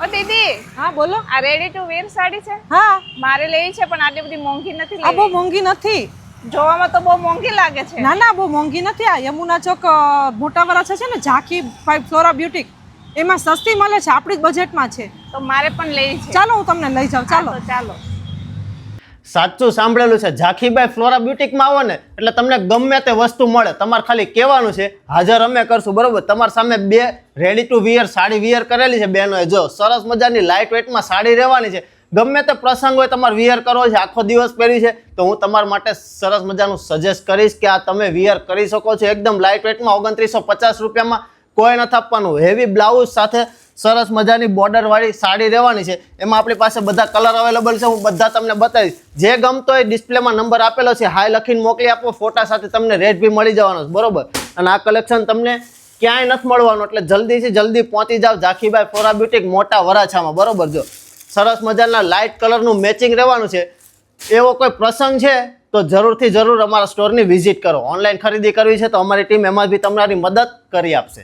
ઓ દીદી, હા બોલો. આ રેડી ટુ વેર સાડી છે? હા, મારે લેવી છે પણ આટલી બધી મોંઘી નથી આ બહુ લેવી. મોંઘી નથી. જોવામાં તો બહુ મોંઘી લાગે છે. ના ના, બહુ મોંઘી નથી. આ યમુના ચોક મોટા વરાછા છે ને, ઝાંખી ફ્લોરા બ્યુટીક, એમાં સસ્તી મળે છે, આપણી જ બજેટમાં છે. તો મારે પણ લેવી છે. ચાલો હું તમને લઈ જાઉં. ચાલો. હા, તો ચાલો. સાચું સાંભળેલું છે. ઝાંખીબાઈ ફ્લોરા બ્યુટીકમાં આવો ને એટલે તમને ગમે તે વસ્તુ મળે. તમારે ખાલી કહેવાનું છે, હાજર અમે કરશું. બરોબર? તમારી સામે બે ready to wear sari wear કરેલી છે બહેનોએ. જો સરસ મજાની લાઇટ વેઇટમાં સાડી રહેવાની છે. ગમે તે પ્રસંગ હોય તમારે વિયર કરવો છે, આખો દિવસ પહેરી છે, તો હું તમારા માટે સરસ મજાનું સજેસ્ટ કરીશ કે આ તમે વિયર કરી શકો છો. એકદમ લાઇટ વેઇટમાં 2950 રૂપિયામાં કોઈ નથી આપવાનું. હેવી બ્લાઉઝ સાથે સરસ મજાની બોર્ડર વાળી સાડી રહેવાની છે. એમાં આપણી પાસે બધા કલર અવેલેબલ છે. હું બધા તમને બતાવીશ. જે ગમતો હોય ડિસ્પ્લેમાં નંબર આપેલો છે, હાઈ લખીને મોકલી આપો. ફોટા સાથે તમને રેટ બી મળી જવાનો છે. બરોબર? અને આ કલેક્શન તમને ક્યાંય નથી મળવાનું, એટલે જલ્દીથી જલ્દી પહોંચી જાઓ ઝાંખીબાઈ ફ્લોરા બ્યુટીક મોટા વરાછામાં. બરોબર? જો સરસ મજાના લાઇટ કલરનું મેચિંગ રહેવાનું છે. એવો કોઈ પ્રસંગ છે તો જરૂરથી જરૂર અમારા સ્ટોરની વિઝિટ કરો. ઓનલાઈન ખરીદી કરવી છે તો અમારી ટીમ એમાં બી તમારી મદદ કરી આપશે.